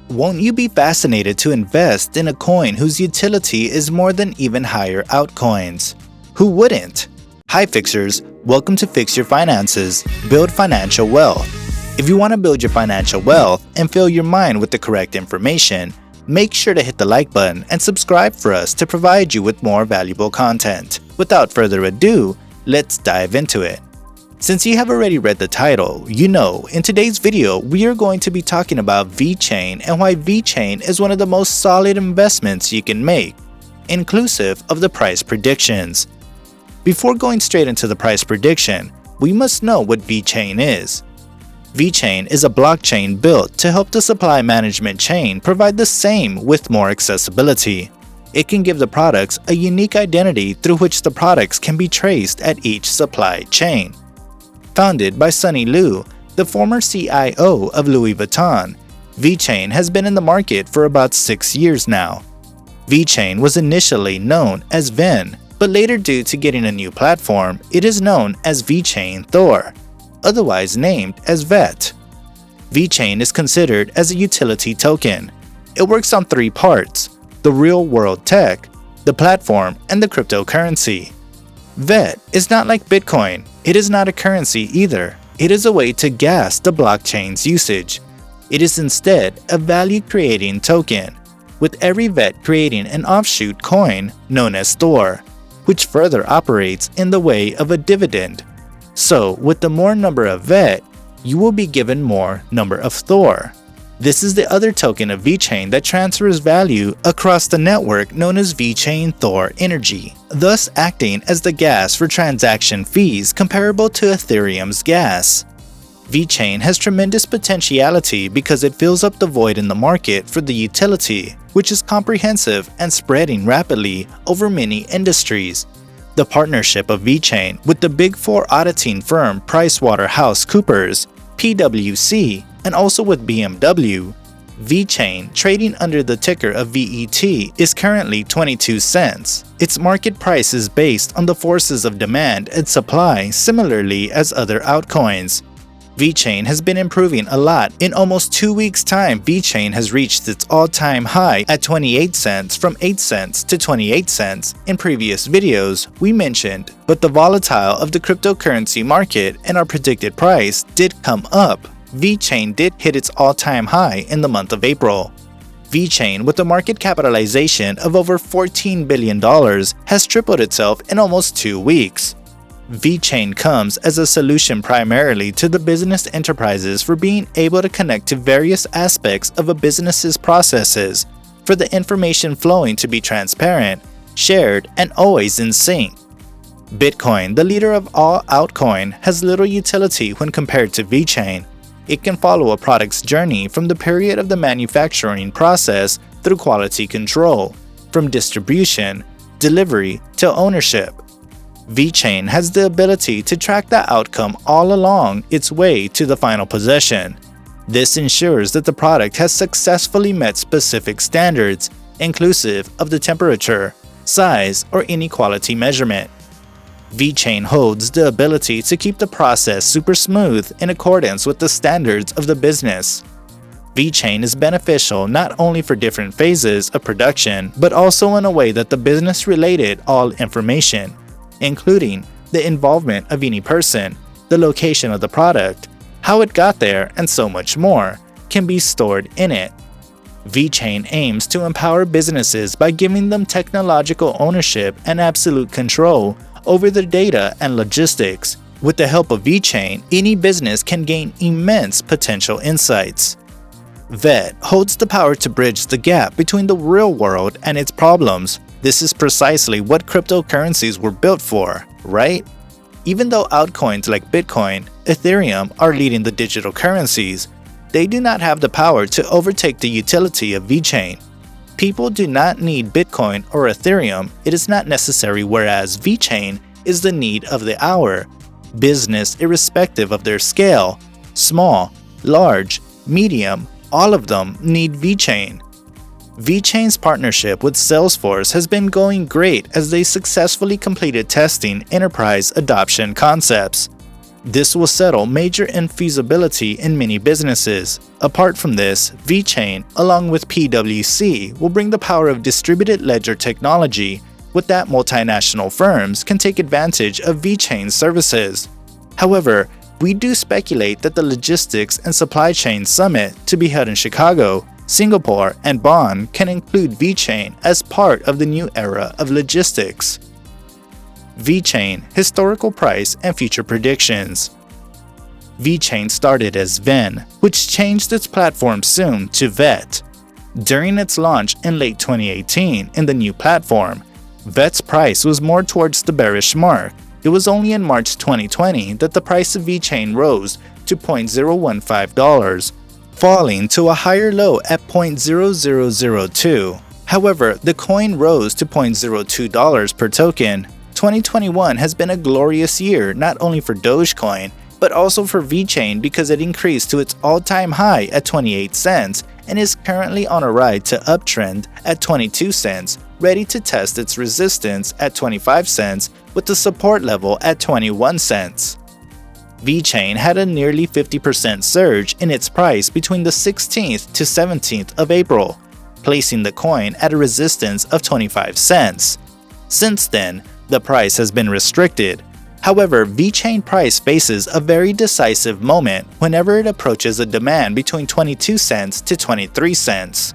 Won't you be fascinated to invest in a coin whose utility is more than even higher altcoins? Who wouldn't? Hi Fixers, welcome to Fix Your Finances, Build Financial Wealth. If you want to build your financial wealth and fill your mind with the correct information, make sure to hit the like button and subscribe for us to provide you with more valuable content. Without further ado, let's dive into it. Since you have already read the title, you know in today's video we are going to be talking about VeChain and why VeChain is one of the most solid investments you can make, inclusive of the price predictions. Before going straight into the price prediction, we must know what VeChain is. VeChain is a blockchain built to help the supply management chain provide the same with more accessibility. It can give the products a unique identity through which the products can be traced at each supply chain. Founded by Sunny Liu, the former CIO of Louis Vuitton, VeChain has been in the market for about 6 years now. VeChain was initially known as Ven, but later due to getting a new platform, it is known as VeChain Thor, otherwise named as VET. VeChain is considered as a utility token. It works on 3 parts: the real-world tech, the platform, and the cryptocurrency. VET is not like Bitcoin. It is not a currency either. It is a way to gas the blockchain's usage. It is instead a value-creating token, with every VET creating an offshoot coin known as Thor, which further operates in the way of a dividend. So, with the more number of VET, you will be given more number of Thor. This is the other token of VeChain that transfers value across the network known as VeChain Thor Energy, thus acting as the gas for transaction fees comparable to Ethereum's gas. VeChain has tremendous potentiality because it fills up the void in the market for the utility, which is comprehensive and spreading rapidly over many industries. The partnership of VeChain with the Big Four auditing firm PricewaterhouseCoopers, PwC, and also with BMW, VeChain, trading under the ticker of VET, is currently 22 cents. Its market price is based on the forces of demand and supply similarly as other altcoins. VeChain has been improving a lot. In almost 2 weeks' time, VeChain has reached its all-time high at 28 cents from 8 cents to 28 cents in previous videos we mentioned, but the volatile of the cryptocurrency market and our predicted price did come up. VeChain did hit its all-time high in the month of April. VeChain, with a market capitalization of over $14 billion, has tripled itself in almost 2 weeks. VeChain comes as a solution primarily to the business enterprises for being able to connect to various aspects of a business's processes, for the information flowing to be transparent, shared, and always in sync. Bitcoin, the leader of all altcoin, has little utility when compared to VeChain. It can follow a product's journey from the period of the manufacturing process through quality control, from distribution, delivery, to ownership. VeChain has the ability to track the outcome all along its way to the final possession. This ensures that the product has successfully met specific standards, inclusive of the temperature, size, or any quality measurement. VeChain holds the ability to keep the process super smooth in accordance with the standards of the business. VeChain is beneficial not only for different phases of production, but also in a way that the business-related all information, including the involvement of any person, the location of the product, how it got there, and so much more, can be stored in it. VeChain aims to empower businesses by giving them technological ownership and absolute control over their data and logistics. With the help of VeChain, any business can gain immense potential insights. VET holds the power to bridge the gap between the real world and its problems. This is precisely what cryptocurrencies were built for, right? Even though altcoins like Bitcoin, Ethereum are leading the digital currencies, they do not have the power to overtake the utility of VeChain. People do not need Bitcoin or Ethereum, it is not necessary, whereas VeChain is the need of the hour. Business, irrespective of their scale, small, large, medium, all of them need VeChain. VeChain's partnership with Salesforce has been going great as they successfully completed testing enterprise adoption concepts. This will settle major infeasibility in many businesses. Apart from this, VeChain, along with PwC, will bring the power of distributed ledger technology. With that, multinational firms can take advantage of VeChain's services. However, we do speculate that the Logistics and Supply Chain Summit, to be held in Chicago, Singapore, and Bonn, can include VeChain as part of the new era of logistics. VeChain, historical price and future predictions. VeChain started as Ven, which changed its platform soon to Vet. During its launch in late 2018 in the new platform, Vet's price was more towards the bearish mark. It was only in March 2020 that the price of VeChain rose to $0.015, falling to a higher low at $0.0002. However, the coin rose to $0.02 per token. 2021 has been a glorious year not only for Dogecoin, but also for VeChain because it increased to its all-time high at 28 cents and is currently on a ride to uptrend at 22 cents, ready to test its resistance at 25 cents with the support level at 21 cents. VeChain had a nearly 50% surge in its price between the 16th to 17th of April, placing the coin at a resistance of 25 cents. Since then, the price has been restricted. However, VeChain price faces a very decisive moment whenever it approaches a demand between 22 cents to 23 cents.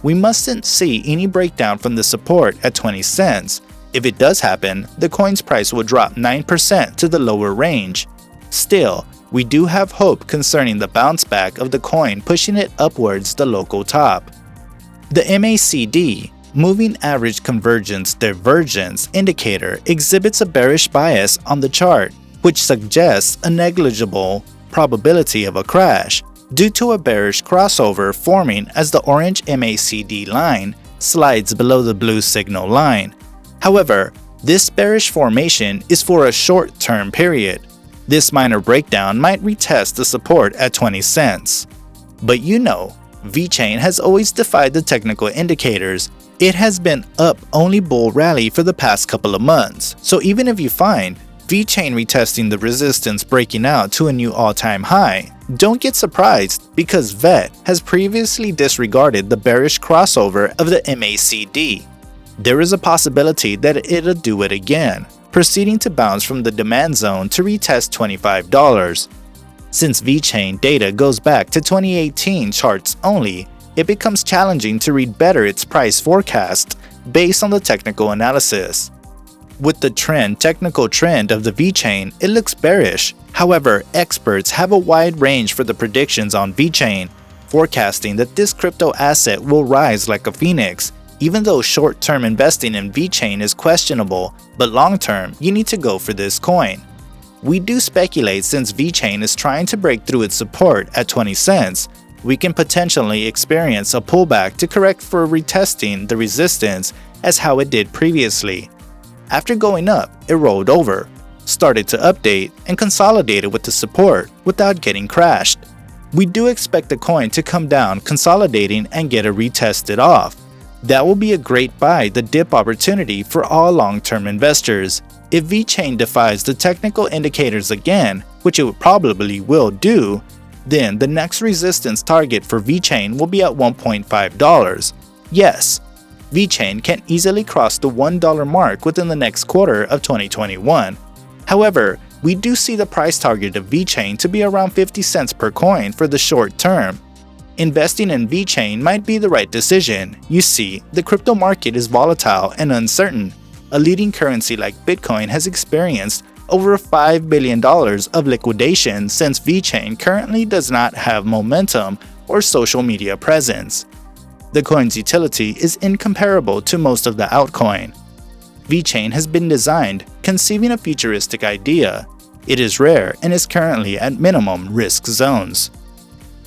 We mustn't see any breakdown from the support at 20 cents. If it does happen, the coin's price will drop 9% to the lower range. Still, we do have hope concerning the bounce back of the coin, pushing it upwards the local top. The MACD, Moving Average Convergence Divergence indicator, exhibits a bearish bias on the chart, which suggests a negligible probability of a crash due to a bearish crossover forming as the orange MACD line slides below the blue signal line. However, this bearish formation is for a short-term period. This minor breakdown might retest the support at 20 cents. But you know, VeChain has always defied the technical indicators. It has been up only bull rally for the past couple of months, so even if you find VeChain retesting the resistance breaking out to a new all-time high, don't get surprised because VET has previously disregarded the bearish crossover of the MACD. There is a possibility that it'll do it again, proceeding to bounce from the demand zone to retest $25. Since VeChain data goes back to 2018 charts only, it becomes challenging to read better its price forecast based on the technical analysis. With the technical trend of the VeChain, it looks bearish. However, experts have a wide range for the predictions on VeChain, forecasting that this crypto asset will rise like a phoenix. Even though short-term investing in VeChain is questionable, but long-term, you need to go for this coin. We do speculate since VeChain is trying to break through its support at 20 cents, we can potentially experience a pullback to correct for retesting the resistance as how it did previously. After going up, it rolled over, started to update, and consolidated with the support without getting crashed. We do expect the coin to come down, consolidating and get it retested off. That will be a great buy the dip opportunity for all long-term investors. If VeChain defies the technical indicators again, which it probably will do, then the next resistance target for VeChain will be at $1.5. Yes, VeChain can easily cross the $1 mark within the next quarter of 2021. However, we do see the price target of VeChain to be around 50 cents per coin for the short term. Investing in VeChain might be the right decision. You see, the crypto market is volatile and uncertain. A leading currency like Bitcoin has experienced over $5 billion of liquidation since VeChain currently does not have momentum or social media presence. The coin's utility is incomparable to most of the altcoin. VeChain has been designed conceiving a futuristic idea. It is rare and is currently at minimum risk zones.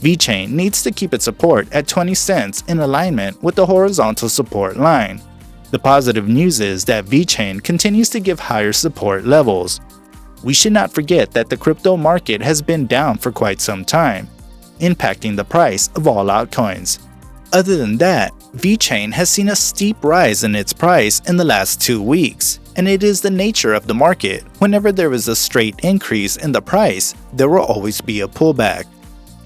VeChain needs to keep its support at 20 cents in alignment with the horizontal support line. The positive news is that VeChain continues to give higher support levels. We should not forget that the crypto market has been down for quite some time, impacting the price of all altcoins. Other than that, VeChain has seen a steep rise in its price in the last 2 weeks. And it is the nature of the market. Whenever there is a straight increase in the price, there will always be a pullback.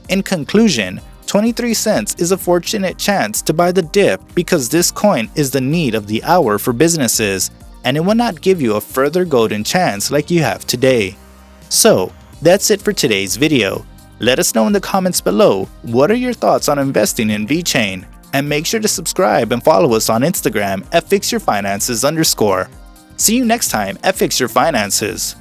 In conclusion, 23 cents is a fortunate chance to buy the dip because this coin is the need of the hour for businesses, and it will not give you a further golden chance like you have today. So, that's it for today's video. Let us know in the comments below what are your thoughts on investing in VeChain, and make sure to subscribe and follow us on Instagram at @FixYourFinances_. See you next time at Fix Your Finances.